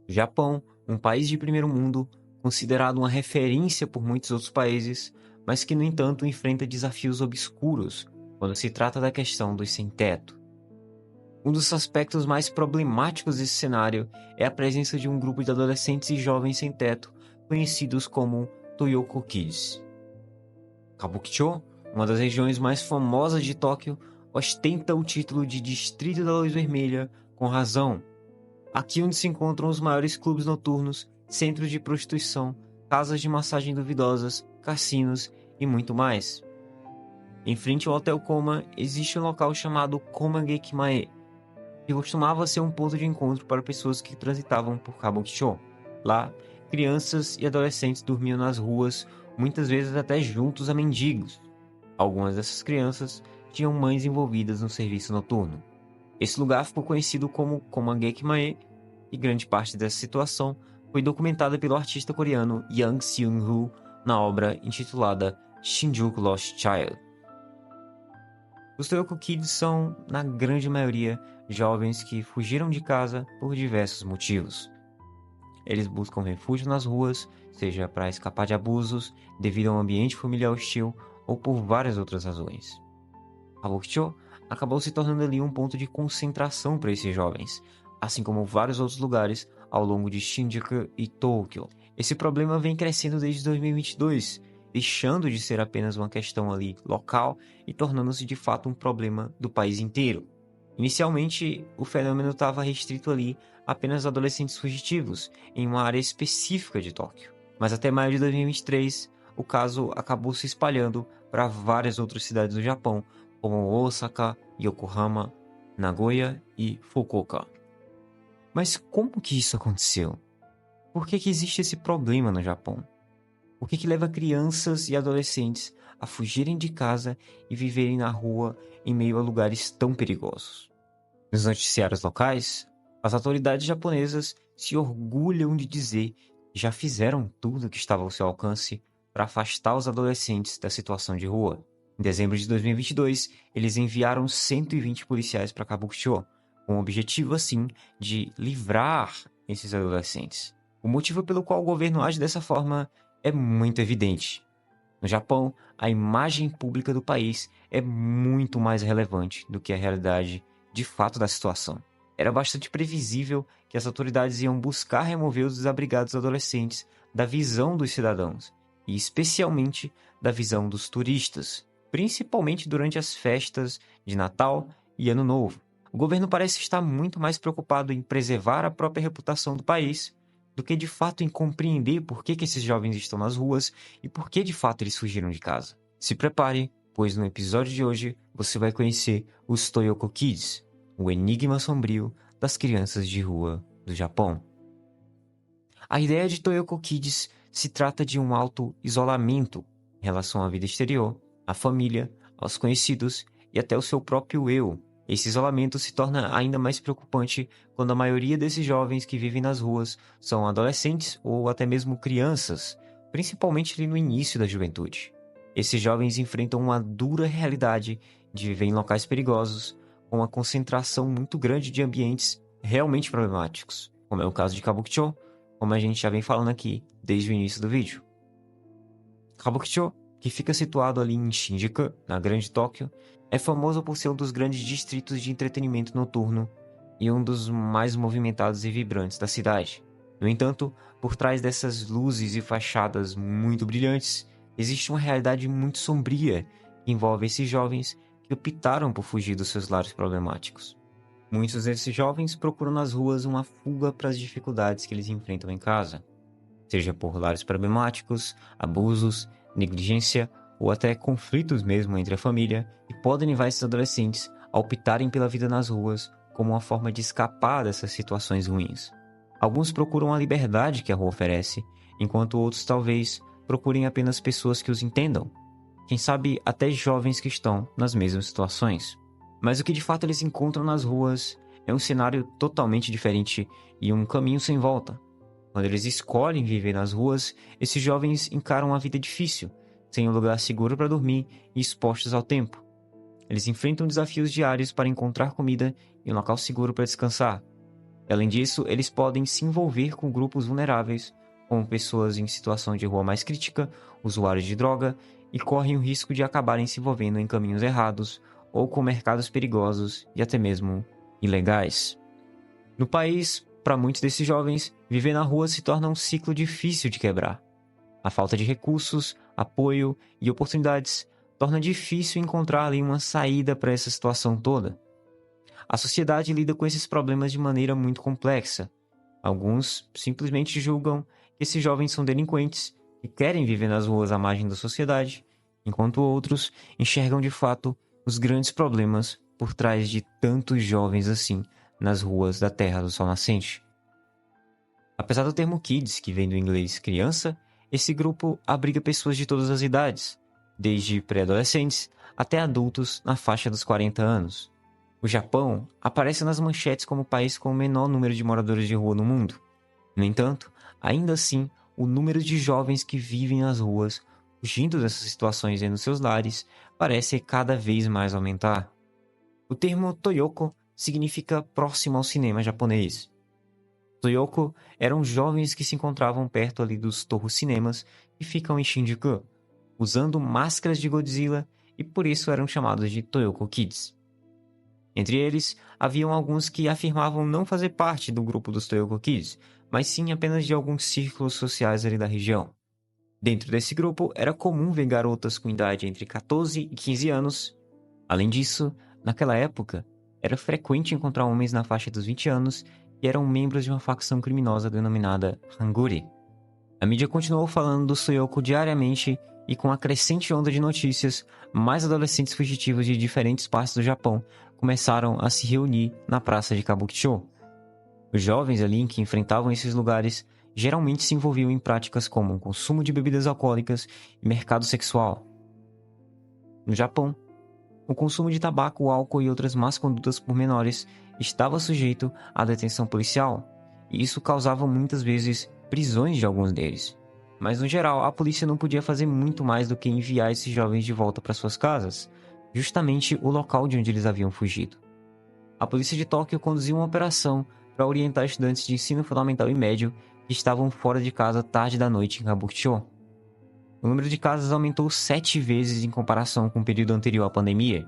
O Japão, um país de primeiro mundo, considerado uma referência por muitos outros países, mas que, no entanto, enfrenta desafios obscuros quando se trata da questão dos sem-teto. Um dos aspectos mais problemáticos desse cenário é a presença de um grupo de adolescentes e jovens sem-teto conhecidos como Toyoko Kids. Kabukicho, uma das regiões mais famosas de Tóquio, ostenta o título de Distrito da Luz Vermelha com razão. Aqui onde se encontram os maiores clubes noturnos, centros de prostituição, casas de massagem duvidosas, cassinos e muito mais. Em frente ao Hotel Koma existe um local chamado Komagekimae, que costumava ser um ponto de encontro para pessoas que transitavam por Kabukicho. Lá, crianças e adolescentes dormiam nas ruas, muitas vezes até juntos a mendigos. Algumas dessas crianças tinham mães envolvidas no serviço noturno. Esse lugar ficou conhecido como Komagekimae, e grande parte dessa situação foi documentada pelo artista coreano Yang Seung-woo na obra intitulada Shinjuku Lost Child. Os Toyoko Kids são, na grande maioria, jovens que fugiram de casa por diversos motivos. Eles buscam refúgio nas ruas, seja para escapar de abusos, devido a um ambiente familiar hostil ou por várias outras razões. Kabukicho acabou se tornando ali um ponto de concentração para esses jovens, assim como vários outros lugares ao longo de Shinjuku e Tóquio. Esse problema vem crescendo desde 2022, deixando de ser apenas uma questão ali local e tornando-se de fato um problema do país inteiro. Inicialmente, o fenômeno estava restrito ali apenas a adolescentes fugitivos, em uma área específica de Tóquio. Mas até maio de 2023, o caso acabou se espalhando para várias outras cidades do Japão, como Osaka, Yokohama, Nagoya e Fukuoka. Mas como que isso aconteceu? Por que existe esse problema no Japão? O que leva crianças e adolescentes a fugirem de casa e viverem na rua em meio a lugares tão perigosos? Nos noticiários locais, as autoridades japonesas se orgulham de dizer que já fizeram tudo o que estava ao seu alcance para afastar os adolescentes da situação de rua. Em dezembro de 2022, eles enviaram 120 policiais para Kabukicho, com o objetivo, assim, de livrar esses adolescentes. O motivo pelo qual o governo age dessa forma é muito evidente. No Japão, a imagem pública do país é muito mais relevante do que a realidade de fato da situação. Era bastante previsível que as autoridades iam buscar remover os desabrigados adolescentes da visão dos cidadãos, e especialmente da visão dos turistas, principalmente durante as festas de Natal e Ano Novo. O governo parece estar muito mais preocupado em preservar a própria reputação do país do que de fato em compreender por que esses jovens estão nas ruas e por que de fato eles fugiram de casa. Se prepare, pois no episódio de hoje você vai conhecer os Toyoko Kids, o enigma sombrio das crianças de rua do Japão. A ideia de Toyoko Kids se trata de um auto-isolamento em relação à vida exterior, à família, aos conhecidos e até ao seu próprio eu. Esse isolamento se torna ainda mais preocupante quando a maioria desses jovens que vivem nas ruas são adolescentes ou até mesmo crianças, principalmente ali no início da juventude. Esses jovens enfrentam uma dura realidade de viver em locais perigosos, com uma concentração muito grande de ambientes realmente problemáticos, como é o caso de Kabukicho, como a gente já vem falando aqui desde o início do vídeo. Kabukicho, que fica situado ali em Shinjuku, na Grande Tóquio, é famoso por ser um dos grandes distritos de entretenimento noturno e um dos mais movimentados e vibrantes da cidade. No entanto, por trás dessas luzes e fachadas muito brilhantes, existe uma realidade muito sombria que envolve esses jovens que optaram por fugir dos seus lares problemáticos. Muitos desses jovens procuram nas ruas uma fuga para as dificuldades que eles enfrentam em casa, seja por lares problemáticos, abusos, negligência ou até conflitos mesmo entre a família, e podem levar esses adolescentes a optarem pela vida nas ruas como uma forma de escapar dessas situações ruins. Alguns procuram a liberdade que a rua oferece, enquanto outros talvez procurem apenas pessoas que os entendam. Quem sabe até jovens que estão nas mesmas situações. Mas o que de fato eles encontram nas ruas é um cenário totalmente diferente e um caminho sem volta. Quando eles escolhem viver nas ruas, esses jovens encaram uma vida difícil, sem um lugar seguro para dormir e expostos ao tempo. Eles enfrentam desafios diários para encontrar comida e um local seguro para descansar. Além disso, eles podem se envolver com grupos vulneráveis, como pessoas em situação de rua mais crítica, usuários de droga, e correm o risco de acabarem se envolvendo em caminhos errados ou com mercados perigosos e até mesmo ilegais. No país, para muitos desses jovens, viver na rua se torna um ciclo difícil de quebrar. A falta de recursos, apoio e oportunidades torna difícil encontrar ali uma saída para essa situação toda. A sociedade lida com esses problemas de maneira muito complexa. Alguns simplesmente julgam que esses jovens são delinquentes e querem viver nas ruas à margem da sociedade, enquanto outros enxergam de fato os grandes problemas por trás de tantos jovens assim nas ruas da Terra do Sol Nascente. Apesar do termo kids, que vem do inglês criança, esse grupo abriga pessoas de todas as idades, desde pré-adolescentes até adultos na faixa dos 40 anos. O Japão aparece nas manchetes como o país com o menor número de moradores de rua no mundo. No entanto, ainda assim, o número de jovens que vivem nas ruas, fugindo dessas situações e nos seus lares, parece cada vez mais aumentar. O termo Toyoko significa próximo ao cinema japonês. Toyoko eram jovens que se encontravam perto ali dos Toho Cinemas que ficam em Shinjuku, usando máscaras de Godzilla e por isso eram chamados de Toyoko Kids. Entre eles, haviam alguns que afirmavam não fazer parte do grupo dos Toyoko Kids, mas sim apenas de alguns círculos sociais ali da região. Dentro desse grupo, era comum ver garotas com idade entre 14 e 15 anos. Além disso, naquela época, era frequente encontrar homens na faixa dos 20 anos que eram membros de uma facção criminosa denominada Hanguri. A mídia continuou falando do Toyoko diariamente e com a crescente onda de notícias, mais adolescentes fugitivos de diferentes partes do Japão começaram a se reunir na praça de Kabukicho. Os jovens ali que enfrentavam esses lugares geralmente se envolviam em práticas como o consumo de bebidas alcoólicas e mercado sexual. No Japão, o consumo de tabaco, álcool e outras más condutas por menores estava sujeito à detenção policial, e isso causava muitas vezes prisões de alguns deles. Mas no geral, a polícia não podia fazer muito mais do que enviar esses jovens de volta para suas casas, justamente o local de onde eles haviam fugido. A polícia de Tóquio conduziu uma operação para orientar estudantes de ensino fundamental e médio que estavam fora de casa tarde da noite em Kabukicho. O número de casos aumentou 7 vezes em comparação com o período anterior à pandemia.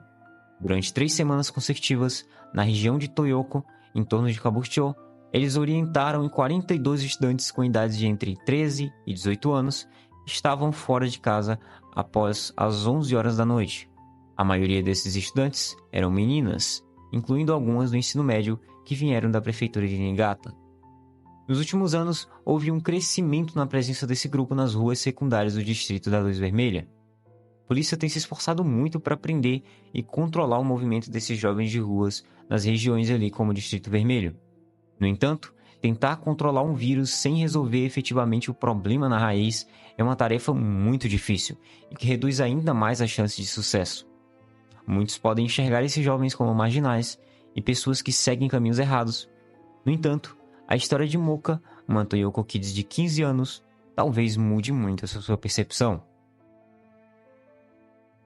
Durante 3 semanas consecutivas, na região de Toyoko, em torno de Kabukicho, eles orientaram 42 estudantes com idades de entre 13 e 18 anos que estavam fora de casa após as 11 horas da noite. A maioria desses estudantes eram meninas, incluindo algumas do ensino médio que vieram da prefeitura de Niigata. Nos últimos anos, houve um crescimento na presença desse grupo nas ruas secundárias do distrito da Luz Vermelha. A polícia tem se esforçado muito para prender e controlar o movimento desses jovens de ruas nas regiões ali como o Distrito Vermelho. No entanto, tentar controlar um vírus sem resolver efetivamente o problema na raiz é uma tarefa muito difícil e que reduz ainda mais as chances de sucesso. Muitos podem enxergar esses jovens como marginais e pessoas que seguem caminhos errados. No entanto, a história de Moka, uma Toyoko Kids de 15 anos, talvez mude muito essa sua percepção.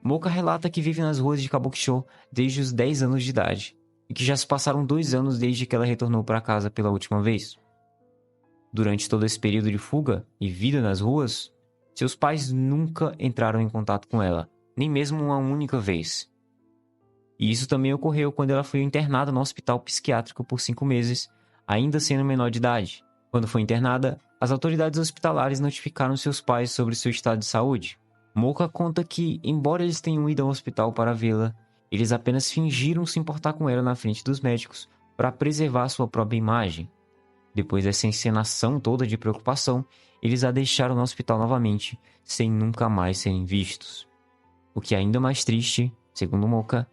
Moka relata que vive nas ruas de Kabukicho desde os 10 anos de idade e que já se passaram 2 anos desde que ela retornou para casa pela última vez. Durante todo esse período de fuga e vida nas ruas, seus pais nunca entraram em contato com ela, nem mesmo uma única vez. E isso também ocorreu quando ela foi internada no hospital psiquiátrico por 5 meses, ainda sendo menor de idade. Quando foi internada, as autoridades hospitalares notificaram seus pais sobre seu estado de saúde. Moka conta que, embora eles tenham ido ao hospital para vê-la, eles apenas fingiram se importar com ela na frente dos médicos para preservar sua própria imagem. Depois dessa encenação toda de preocupação, eles a deixaram no hospital novamente, sem nunca mais serem vistos. O que é ainda mais triste, segundo Moka,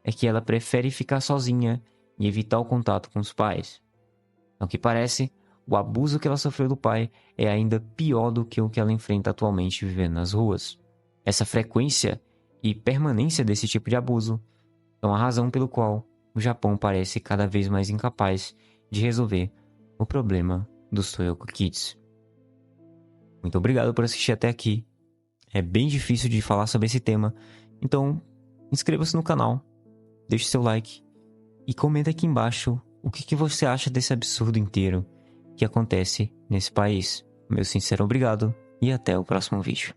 é que ela prefere ficar sozinha e evitar o contato com os pais. Ao que parece, o abuso que ela sofreu do pai é ainda pior do que o que ela enfrenta atualmente vivendo nas ruas. Essa frequência e permanência desse tipo de abuso são a razão pelo qual o Japão parece cada vez mais incapaz de resolver o problema dos Toyoko Kids. Muito obrigado por assistir até aqui. É bem difícil de falar sobre esse tema, então inscreva-se no canal, deixe seu like e comenta aqui embaixo O que você acha desse absurdo inteiro que acontece nesse país? Meu sincero obrigado e até o próximo vídeo.